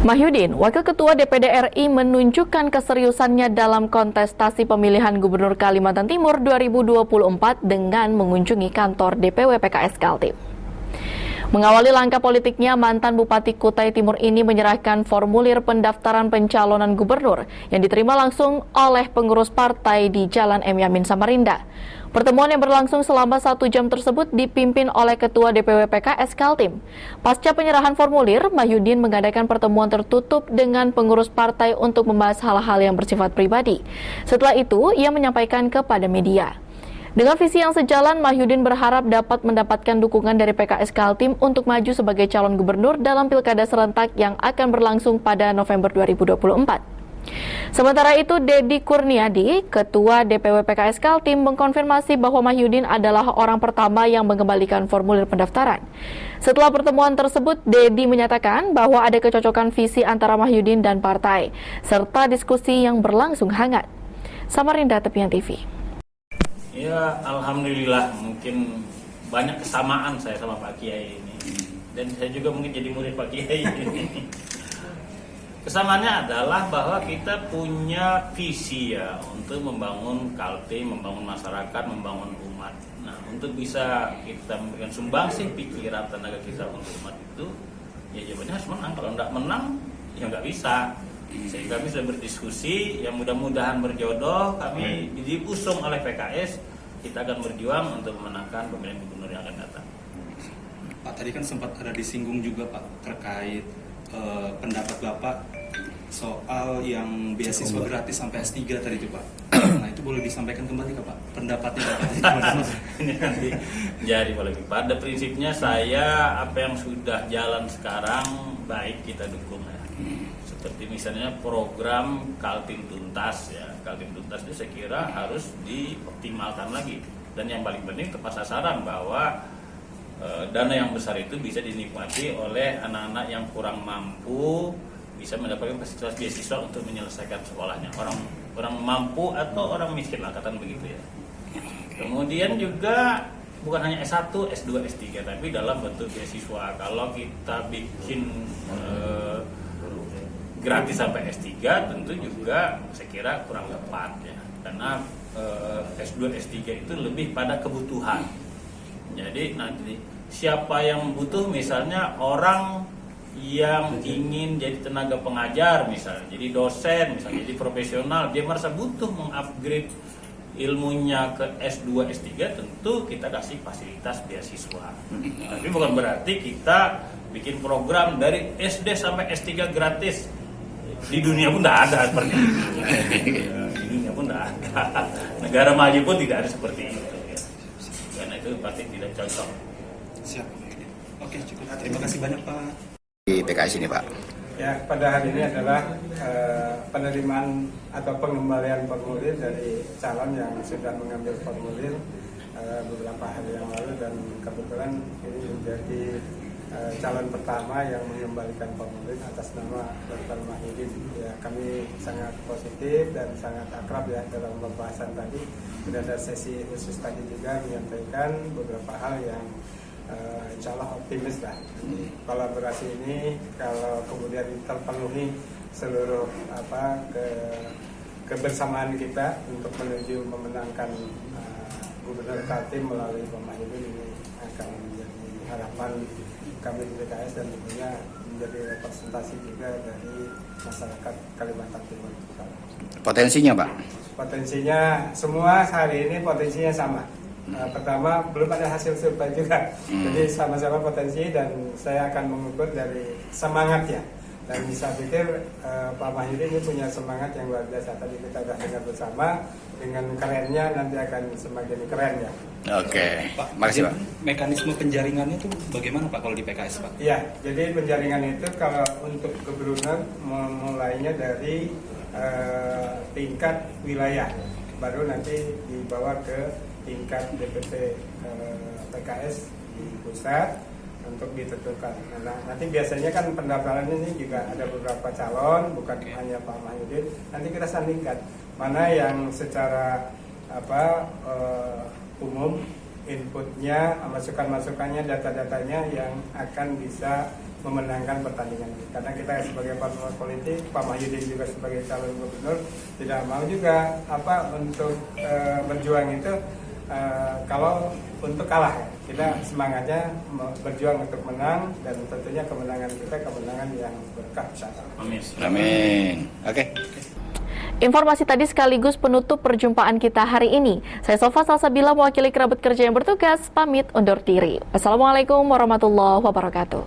Mahyudin, Wakil Ketua DPD RI menunjukkan keseriusannya dalam kontestasi pemilihan Gubernur Kalimantan Timur 2024 dengan mengunjungi kantor DPW PKS Kaltim. Mengawali langkah politiknya, mantan Bupati Kutai Timur ini menyerahkan formulir pendaftaran pencalonan gubernur yang diterima langsung oleh pengurus partai di Jalan M. Yamin Samarinda. Pertemuan yang berlangsung selama 1 jam tersebut dipimpin oleh Ketua DPW PKS Kaltim. Pasca penyerahan formulir, Mahyudin mengadakan pertemuan tertutup dengan pengurus partai untuk membahas hal-hal yang bersifat pribadi. Setelah itu, ia menyampaikan kepada media. Dengan visi yang sejalan, Mahyudin berharap dapat mendapatkan dukungan dari PKS Kaltim untuk maju sebagai calon gubernur dalam pilkada serentak yang akan berlangsung pada November 2024. Sementara itu, Dedi Kurniadi, Ketua DPW PKS Kaltim, mengkonfirmasi bahwa Mahyudin adalah orang pertama yang mengembalikan formulir pendaftaran. Setelah pertemuan tersebut, Dedi menyatakan bahwa ada kecocokan visi antara Mahyudin dan partai, serta diskusi yang berlangsung hangat. Samarinda Tepian TV. Ya, alhamdulillah mungkin banyak kesamaan saya sama Pak Kiai ini, dan saya juga mungkin jadi murid Pak Kiai ini. Kesamaannya adalah bahwa kita punya visi ya untuk membangun Kaltim, membangun masyarakat, membangun umat. Nah, untuk bisa kita memberikan sumbangsi pikiran tenaga kita untuk umat itu, ya jawabannya harus menang. Kalau tidak menang, ya nggak bisa. Sehingga kami sudah berdiskusi, yang mudah-mudahan berjodoh, kami diusung oleh PKS, kita akan berjuang untuk memenangkan pemilihan gubernur yang akan datang. Pak, tadi kan sempat ada disinggung juga Pak terkait pendapat Bapak soal yang beasiswa gratis sampai S3 tadi itu Pak. Nah itu boleh disampaikan kembali ke Pak, pendapatnya Bapak gimana? Ini nanti jadi polemik. Pada prinsipnya saya apa yang sudah jalan sekarang baik kita dukung ya. Seperti misalnya program Kaltim Tuntas ya, Kaltim Tuntas itu saya kira harus dioptimalkan lagi, dan yang paling penting tepat sasaran bahwa dana yang besar itu bisa dinikmati oleh anak-anak yang kurang mampu, bisa mendapatkan fasilitas beasiswa untuk menyelesaikan sekolahnya, orang mampu atau orang miskin lah katakan begitu ya. Kemudian juga bukan hanya S1, S2, S3 tapi dalam bentuk beasiswa. Kalau kita bikin gratis sampai S3 tentu juga saya kira kurang tepat ya, karena S2, S3 itu lebih pada kebutuhan. Jadi nanti siapa yang butuh, misalnya orang yang ingin jadi tenaga pengajar misalnya, jadi dosen misalnya, jadi profesional, dia merasa butuh mengupgrade ilmunya ke S2, S3, tentu kita kasih fasilitas beasiswa. Tapi bukan berarti kita bikin program dari SD sampai S3 gratis. Di dunia pun tidak ada seperti itu. Di dunia pun tidak ada. Negara maju pun tidak ada seperti itu. Karena itu pasti tidak cocok. Siap. Oke, cukup. Terima kasih banyak Pak. Di PKS ini Pak. Ya, pada hari ini adalah penerimaan atau pengembalian formulir dari calon yang sudah mengambil formulir beberapa hari yang lalu, dan kebetulan ini menjadi calon pertama yang mengembalikan formulir atas nama Dr. Mahyudin. Ya, kami sangat positif dan sangat akrab ya dalam pembahasan tadi. Sudah ada sesi khusus tadi juga menyampaikan beberapa hal yang insya Allah optimis lah. Kolaborasi ini kalau kemudian terpenuhi seluruh kebersamaan kita untuk menuju memenangkan Gubernur Kaltim melalui Pak Mahyudin, ini akan menjadi harapan kami di PKS dan tentunya menjadi representasi juga dari masyarakat Kalimantan Timur. Potensinya Pak? Potensinya semua hari ini potensinya sama. Pertama, belum ada hasil survei juga, jadi sama-sama potensi, dan saya akan mengukur dari semangatnya. Dan bisa pikir Pak Mahyudin ini punya semangat yang luar biasa. Tadi kita sudah dengar bersama, dengan kerennya nanti akan semakin keren ya. Oke, Pak, makasih Pak. Mekanisme penjaringannya itu bagaimana Pak kalau di PKS Pak? Ya, jadi penjaringan itu kalau untuk gubernur mulainya dari tingkat wilayah, baru nanti dibawa ke tingkat DPP PKS di pusat untuk ditentukan. Nah, nanti biasanya kan pendaftaran ini juga ada beberapa calon, bukan hanya Pak Mahyudin. Nanti kita sandingkan mana yang secara umum inputnya, masukan-masukannya, data-datanya yang akan bisa memenangkan pertandingan ini. Karena kita sebagai partai politik, Pak Mahyudin juga sebagai calon gubernur tidak mau juga untuk berjuang itu kalau untuk kalah. Kita semangatnya berjuang untuk menang, dan tentunya kemenangan kita kemenangan yang berkah insyaallah. Amin. Amin. Oke. Informasi tadi sekaligus penutup perjumpaan kita hari ini. Saya Sofa Salsabila mewakili kerabat kerja yang bertugas, pamit undur diri. Wassalamualaikum warahmatullahi wabarakatuh.